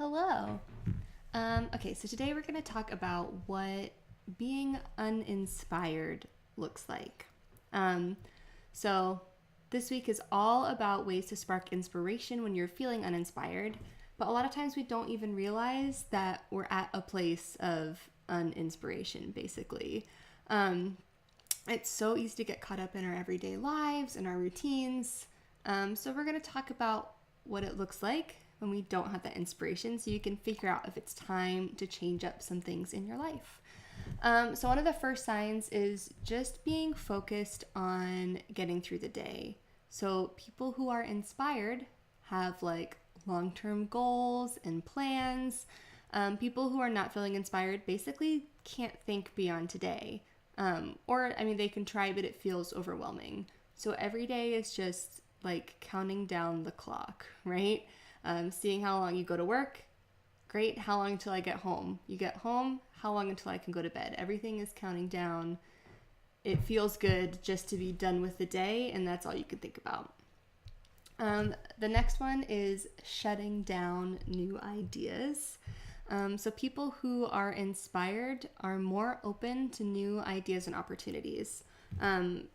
Hello. Okay, so today we're going to talk about what being uninspired looks like. Um, so this week is all about ways to spark inspiration when you're feeling uninspired, but a lot of times we don't even realize that we're at a place of uninspiration, basically. Um, it's so easy to get caught up in our everyday lives and our routines. So we're going to talk about what it looks like when we don't have that inspiration so you can figure out if it's time to change up some things in your life. So one of the first signs is just being focused on getting through the day. So people who are inspired have like long-term goals and plans. People who are not feeling inspired basically can't think beyond today. They can try, but it feels overwhelming. So every day is just like counting down the clock, right? Seeing how long you go to work. Great. How long until I get home? You get home. How long until I can go to bed? Everything is counting down. It feels good just to be done with the day, and that's all you can think about. The next one is shutting down new ideas. So people who are inspired are more open to new ideas and opportunities.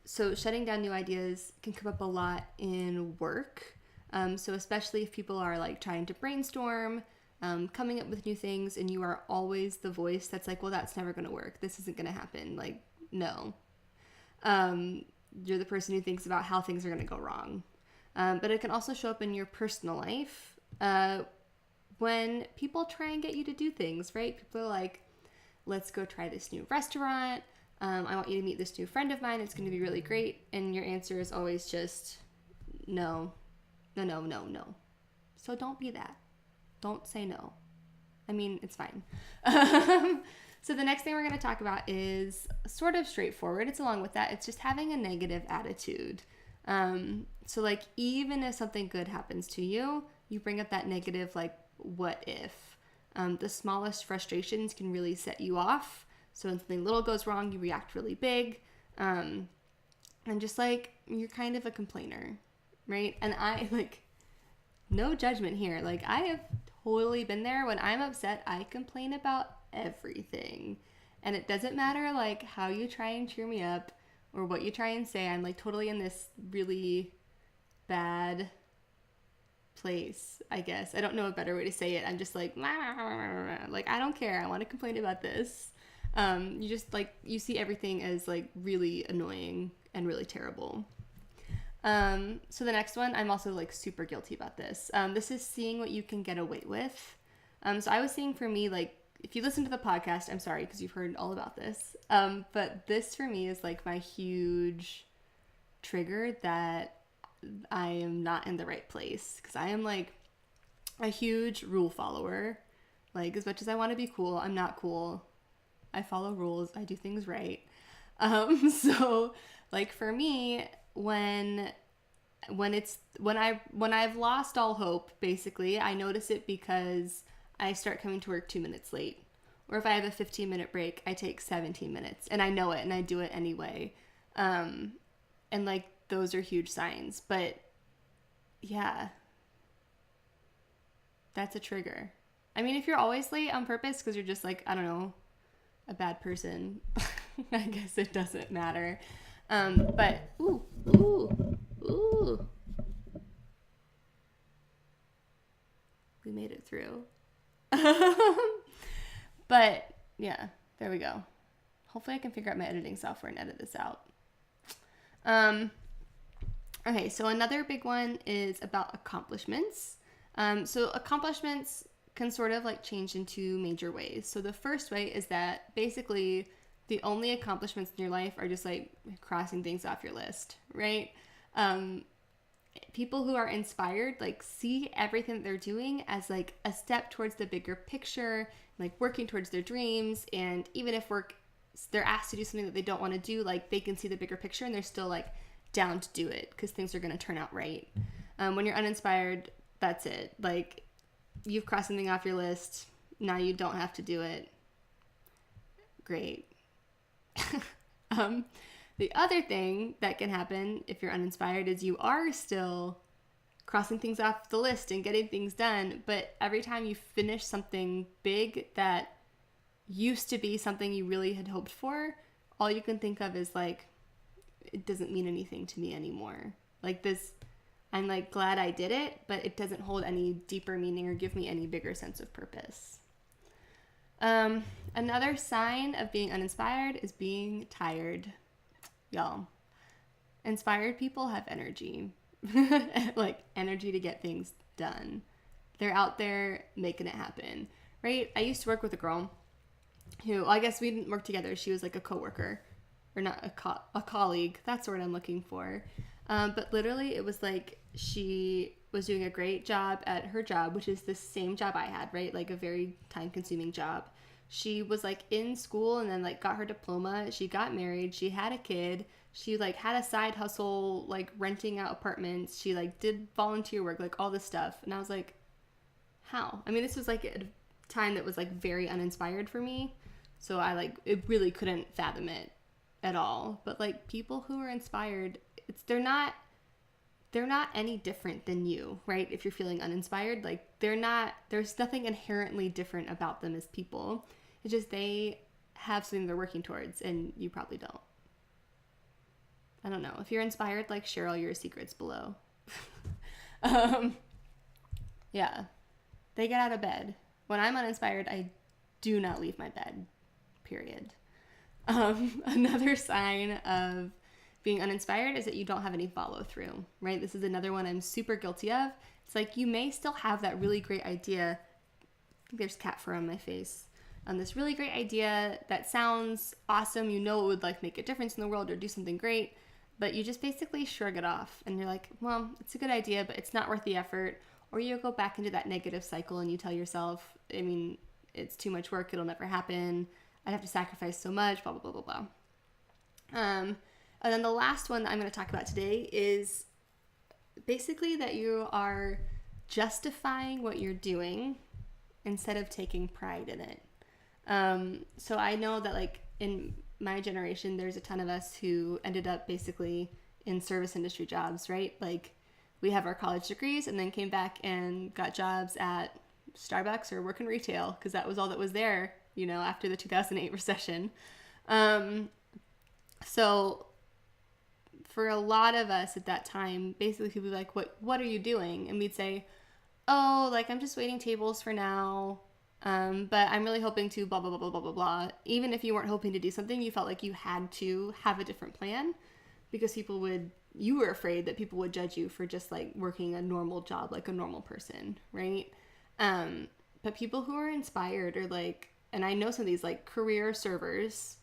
So shutting down new ideas can come up a lot in work. So especially if people are like trying to brainstorm, coming up with new things, and you are always the voice that's like, well, that's never going to work. This isn't going to happen. Like, no. You're the person who thinks about how things are going to go wrong. But it can also show up in your personal life. When people try and get you to do things, right? People are like, let's go try this new restaurant. I want you to meet this new friend of mine. It's going to be really great. And your answer is always just no. No. So don't be that. Don't say no. I mean, it's fine. So the next thing we're going to talk about is sort of straightforward. It's along with that. It's just having a negative attitude. So like even if something good happens to you, you bring up that negative like, what if? The smallest frustrations can really set you off. So when something little goes wrong, you react really big. And just like, you're kind of a complainer, right? And I like, no judgment here. Like I have totally been there. When I'm upset, I complain about everything. And it doesn't matter like how you try and cheer me up or what you try and say. I'm like totally in this really bad place, I guess. I don't know a better way to say it. I'm just like I don't care. I want to complain about this. You just like, you see everything as like really annoying and really terrible. So the next one, I'm also like super guilty about this. This is seeing what you can get away with. So I was seeing for me, like, if you listen to the podcast, I'm sorry, because you've heard all about this. But this for me is like my huge trigger that I am not in the right place. Because I am like a huge rule follower. Like as much as I want to be cool, I'm not cool. I follow rules. I do things right. So like for me, when I've lost all hope, basically, I notice it because I start coming to work 2 minutes late. Or if I have a 15-minute break, I take 17 minutes. And I know it, and I do it anyway. And, like, those are huge signs. But, yeah. That's a trigger. I mean, if you're always late on purpose because you're just, like, I don't know, a bad person, I guess it doesn't matter. But, ooh. We made it through. But yeah, there we go. Hopefully I can figure out my editing software and edit this out. Okay, so another big one is about accomplishments. So accomplishments can sort of like change in two major ways. So the first way is that basically the only accomplishments in your life are just like crossing things off your list, right? People who are inspired like see everything that they're doing as like a step towards the bigger picture, like working towards their dreams. And even if they're asked to do something that they don't want to do, like they can see the bigger picture and they're still like down to do it because things are going to turn out right. When you're uninspired, that's it. Like you've crossed something off your list. Now you don't have to do it. Great. The other thing that can happen if you're uninspired is you are still crossing things off the list and getting things done. But every time you finish something big that used to be something you really had hoped for, all you can think of is like, it doesn't mean anything to me anymore. Like this, I'm like glad I did it, but it doesn't hold any deeper meaning or give me any bigger sense of purpose. Another sign of being uninspired is being tired. Y'all, inspired people have energy, like energy to get things done. They're out there making it happen, right? I used to work with a girl who, I guess we didn't work together. She was like a coworker, or not a colleague. That's the word I'm looking for. But literally, it was like she was doing a great job at her job, which is the same job I had, right? Like a very time-consuming job. She was like in school and then like got her diploma. She got married. She had a kid. She like had a side hustle, like renting out apartments. She like did volunteer work, like all this stuff. And I was like, how? I mean, this was like a time that was like very uninspired for me. So I like, it really couldn't fathom it at all. But like people who are inspired, they're not any different than you, right? If you're feeling uninspired, like there's nothing inherently different about them as people. It's just they have something they're working towards and you probably don't. I don't know. If you're inspired, like share all your secrets below. Yeah. They get out of bed. When I'm uninspired, I do not leave my bed, period. Another sign of being uninspired is that you don't have any follow through, right? This is another one I'm super guilty of. It's like you may still have that really great idea. I think there's cat fur on my face. This really great idea that sounds awesome. You know it would like make a difference in the world or do something great, but you just basically shrug it off and you're like, well, it's a good idea, but it's not worth the effort. Or you go back into that negative cycle and you tell yourself, I mean, it's too much work. It'll never happen. I'd have to sacrifice so much, blah, blah, blah, blah, blah. And then the last one that I'm going to talk about today is basically that you are justifying what you're doing instead of taking pride in it. So I know that like in my generation, there's a ton of us who ended up basically in service industry jobs, right? Like we have our college degrees and then came back and got jobs at Starbucks or work in retail because that was all that was there, you know, after the 2008 recession. So for a lot of us at that time, basically people would be like, what are you doing? And we'd say, oh, like I'm just waiting tables for now. But I'm really hoping to blah, blah, blah, blah, blah, blah, blah. Even if you weren't hoping to do something, you felt like you had to have a different plan because you were afraid that people would judge you for just like working a normal job, like a normal person. Right. But people who are inspired are like, and I know some of these like career servers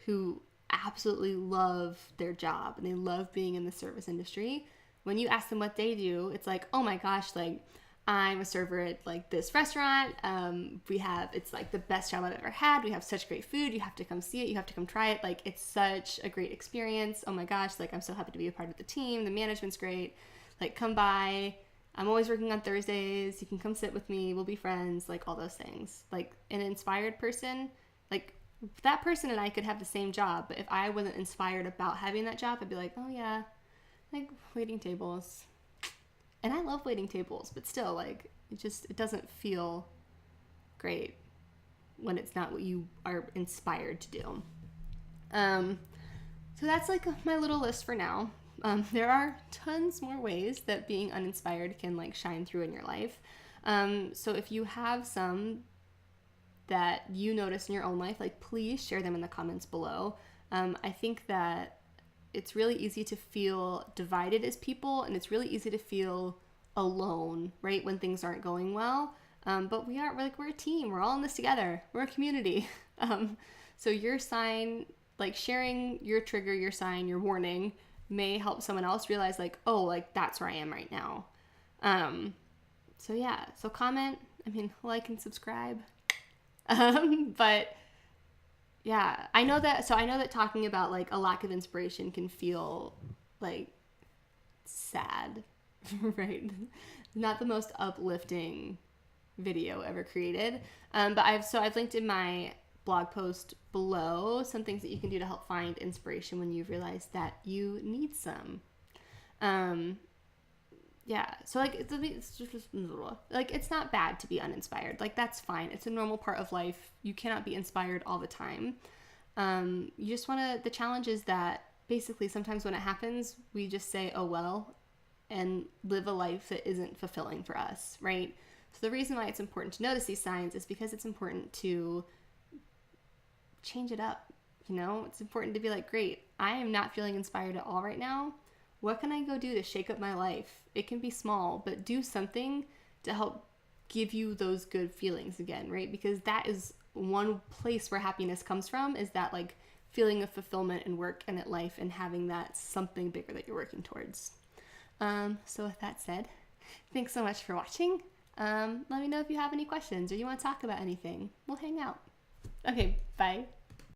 who absolutely love their job and they love being in the service industry. When you ask them what they do, it's like, oh my gosh, like I'm a server at like this restaurant. It's like the best job I've ever had. We have such great food. You have to come see it. You have to come try it. Like it's such a great experience. Oh my gosh. Like I'm so happy to be a part of the team. The management's great. Like come by. I'm always working on Thursdays. You can come sit with me. We'll be friends. Like all those things. Like an inspired person, like that person and I could have the same job. But if I wasn't inspired about having that job, I'd be like, oh yeah, like waiting tables. And I love waiting tables, but still, like, it doesn't feel great when it's not what you are inspired to do. So that's like my little list for now. There are tons more ways that being uninspired can like shine through in your life. So if you have some that you notice in your own life, like please share them in the comments below. I think that it's really easy to feel divided as people, and it's really easy to feel alone, right, when things aren't going well. But we're a team. We're all in this together. We're a community. So your sign, like sharing your trigger, your sign, your warning may help someone else realize like, oh, like that's where I am right now. So yeah, so comment, like and subscribe. But yeah, I know that talking about like a lack of inspiration can feel like sad, right? Not the most uplifting video ever created. But I've linked in my blog post below some things that you can do to help find inspiration when you've realized that you need some. Yeah. So like it's just like it's not bad to be uninspired. Like that's fine. It's a normal part of life. You cannot be inspired all the time. You just want to. The challenge is that basically sometimes when it happens, we just say, "Oh well," and live a life that isn't fulfilling for us, right? So the reason why it's important to notice these signs is because it's important to change it up. You know, it's important to be like, great, I am not feeling inspired at all right now. What can I go do to shake up my life? It can be small, but do something to help give you those good feelings again, right? Because that is one place where happiness comes from, is that like feeling of fulfillment in work and at life and having that something bigger that you're working towards. So with that said, thanks so much for watching. Let me know if you have any questions or you want to talk about anything. We'll hang out. Okay, bye.